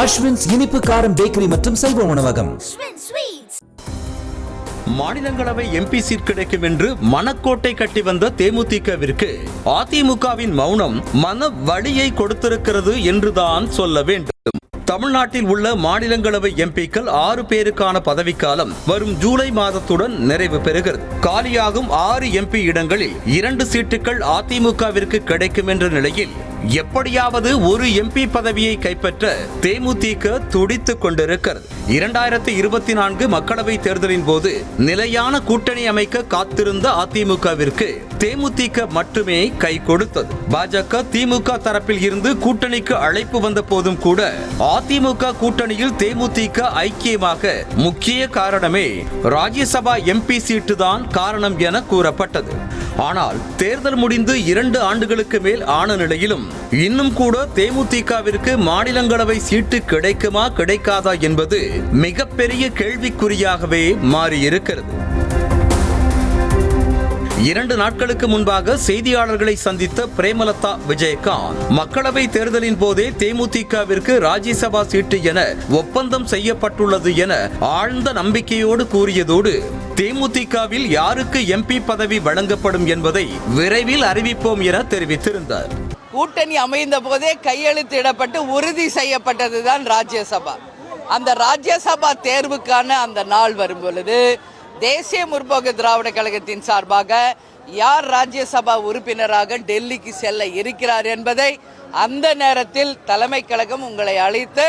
அஸ்வின்ஸ் இனிப்பு காரம் பேக்கரி மற்றும் சைவ உணவகம். மாநிலங்களவை எம்பி சீட் கிடைக்கும் என்று மனக்கோட்டை கட்டி வந்த தேமுதிகவிற்கு அதிமுகவின் மௌனம் மன வலியை கொடுத்திருக்கிறது என்றுதான் சொல்ல வேண்டும். தமிழ்நாட்டில் உள்ள மாநிலங்களவை எம்பிக்கள் 6 பேருக்கான பதவிக்காலம் வரும் ஜூலை மாதத்துடன் நிறைவு பெறுகிறது. காலியாகும் 6 எம்பி இடங்களில் 2 சீட்டுகள் அதிமுகவிற்கு கிடைக்கும் என்ற நிலையில் எப்படியாவது ஒரு எம்பி பதவியை கைப்பற்ற தேமுதிக துடித்துக் கொண்டிருக்கிறது. 2024 மக்களவை தேர்தலின் போது நிலையான கூட்டணி அமைக்க காத்திருந்த அதிமுகவிற்கு தேமுதிக மட்டுமே கை கொடுத்தது. பாஜக திமுக தரப்பில் இருந்து கூட்டணிக்கு அழைப்பு வந்த போதும் கூட அதிமுக கூட்டணியில் தேமுதிக ஐக்கியமாக முக்கிய காரணமே ராஜ்யசபா எம்பி சீட்டு தான் காரணம் என கூறப்பட்டது. ஆனால் தேர்தல் முடிந்து 2 ஆண்டுகளுக்கு மேல் ஆன நிலையிலும் இன்னும் கூட தேமுதிகவிற்கு மாநிலங்களவை சீட்டு கிடைக்குமா கிடைக்காதா என்பது மிகப்பெரிய கேள்விக்குறியாகவே மாறியிருக்கிறது. 2 நாட்களுக்கு முன்பாக செய்தியாளர்களை சந்தித்த பிரேமலதா விஜயகாந்த் மக்களவை தேர்தலின் போதே தேமுதிகவிற்கு ராஜ்யசபா சீட்டு என ஒப்பந்தம் செய்யப்பட்டுள்ளது என ஆழ்ந்த நம்பிக்கையோடு கூறியதோடு தேமுதிகவில் யாருக்கு எம்பி பதவி வழங்கப்படும் என்பதை விரைவில் அறிவிப்போம் என தெரிவித்திருந்தார். கூட்டணி அமைந்த போதே கையெழுத்திடப்பட்டு உறுதி செய்யப்பட்டதுதான் ராஜ்யசபா. அந்த ராஜ்யசபா தேர்வுக்கான அந்த நாள் வரும் பொழுது தேசிய முற்போக்கு திராவிட கழகத்தின் சார்பாக யார் ராஜ்யசபா உறுப்பினராக டெல்லிக்கு செல்ல இருக்கிறார் என்பதை அந்த நேரத்தில் தலைமை கழகம் உங்களை அழைத்து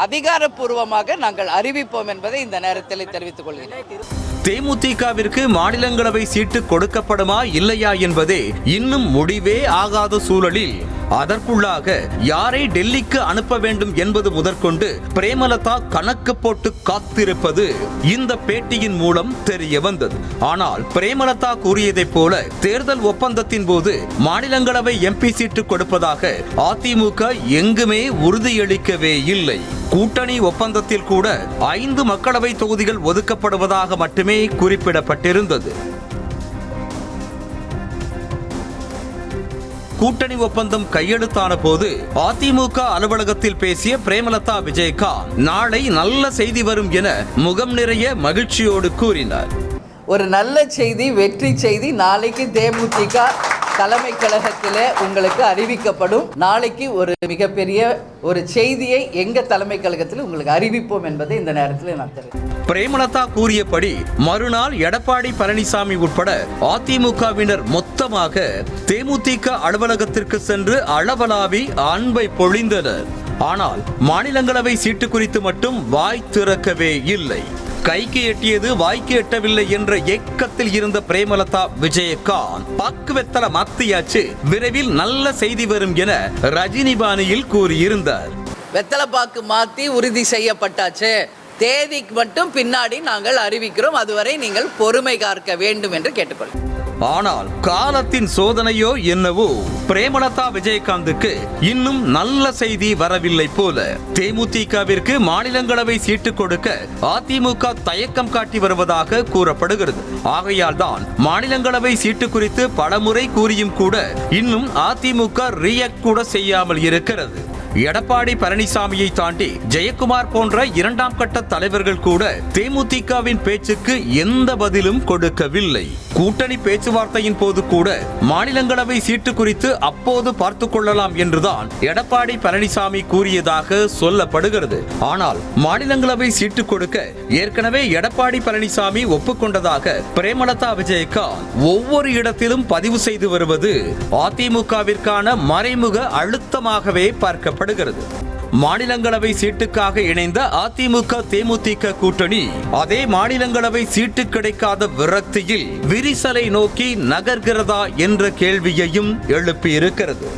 அதிகாரப்பூர்வமாக நாங்கள் அறிவிப்போம் என்பதை இந்த நேரத்தில் தெரிவித்துக் கொள்கிறேன். தேமுதிகவிற்கு மாநிலங்களவை சீட்டு கொடுக்கப்படுமா இல்லையா என்பதே இன்னும் முடிவே ஆகாத சூழலில் அதற்குள்ளாக யாரை டெல்லிக்கு அனுப்ப வேண்டும் என்பது முதற்கொண்டு பிரேமலதா கணக்கு போட்டு காத்திருப்பது இந்த பேட்டியின் மூலம் தெரிய வந்தது. ஆனால் பிரேமலதா கூறியதைப் போல தேர்தல் ஒப்பந்தத்தின் போது மாநிலங்களவை எம்பி சீட்டு கொடுப்பதாக அதிமுக எங்குமே உறுதியளிக்கவே இல்லை. கூட்டணி ஒப்பந்தத்தில் கூட 5 மக்களவை தொகுதிகள் ஒதுக்கப்படுவதாக மட்டுமே குறிப்பிடப்பட்டிருந்தது. கூட்டணி ஒப்பந்தம் கையெழுத்தான போது அதிமுக அலுவலகத்தில் பேசிய பிரேமலதா விஜயகாந்த் நாளை நல்ல செய்தி வரும் என முகம் நிறைய மகிழ்ச்சியோடு கூறினார். ஒரு நல்ல செய்தி, வெற்றி செய்தி நாளைக்கு தேமுதிக தலைமை கழகத்தில் உங்களுக்கு அறிவிக்கப்படும். நாளைக்கு ஒரு மிகப்பெரிய ஒரு செய்தியை எங்க தலைமை கழகத்தில் உங்களுக்கு அறிவிப்போம் என்பதை இந்த நேரத்தில் நான் தெரிவிக்கிறேன். பிரேமலதா கூறியபடி மறுநாள் எடப்பாடி பழனிசாமி உட்பட அதிமுகவினர் மொத்தமாக தேமுதிக அலுவலகத்திற்கு சென்று அளவலாவி அன்பை பொழிந்தனர். ஆனால் மாநிலங்களவை சீட்டு குறித்து மட்டும் வாய் திறக்கவே இல்லை. கைக்கு எட்டியது வாய்க்கு எட்டவில்லை என்ற ஏக்கத்தில் இருந்த பிரேமலதா விஜயகாந்த் பக்குவத்தல மாத்தியாச்சு, விரைவில் நல்ல செய்தி வரும் என ரஜினி பாணியில் கூறியிருந்தார். வெத்தலை பாக்கு மாத்தி உறுதி செய்யப்பட்டாச்சு, தேதிக்கு மட்டும் பின்னாடி நாங்கள் அறிவிக்கிறோம், அதுவரை நீங்கள் பொறுமை காக்க வேண்டும் என்று கேட்டுக்கொள்கிறோம். ஆனால் காலத்தின் சோதனையோ என்னவோ பிரேமலதா விஜயகாந்துக்கு இன்னும் நல்ல செய்தி வரவில்லை போல. தேமுதிகவிற்கு மாநிலங்களவை சீட்டு கொடுக்க அதிமுக தயக்கம் காட்டி வருவதாக கூறப்படுகிறது. ஆகையால் தான் மாநிலங்களவை சீட்டு குறித்து பலமுறை கூறியும் கூட இன்னும் அதிமுக ரியாக்ட் கூட செய்யாமல் இருக்கிறது. எடப்பாடி பழனிசாமியை தாண்டி ஜெயக்குமார் போன்ற 2ஆம் கட்ட தலைவர்கள் கூட தேமுதிகவின் பேச்சுக்கு எந்த பதிலும் கொடுக்கவில்லை. கூட்டணி பேச்சுவார்த்தையின் போது கூட மாநிலங்களவை சீட்டு குறித்து அப்போது பார்த்துக் கொள்ளலாம் என்றுதான் எடப்பாடி பழனிசாமி கூறியதாக சொல்லப்படுகிறது. ஆனால் மாநிலங்களவை சீட்டு கொடுக்க ஏற்கனவே எடப்பாடி பழனிசாமி ஒப்புக்கொண்டதாக பிரேமலதா விஜயகாந்த் ஒவ்வொரு இடத்திலும் பதிவு செய்து வருவது அதிமுகவிற்கான மறைமுக அழுத்தமாகவே பார்க்கப்படுகிறது. மாநிலங்களவை சீட்டுக்காக இணைந்த அதிமுக தேமுதிக கூட்டணி அதே மாநிலங்களவை சீட்டு கிடைக்காத விரக்தியில் விரிசலை நோக்கி நகர்கிறதா என்ற கேள்வியையும் எழுப்பியிருக்கிறது.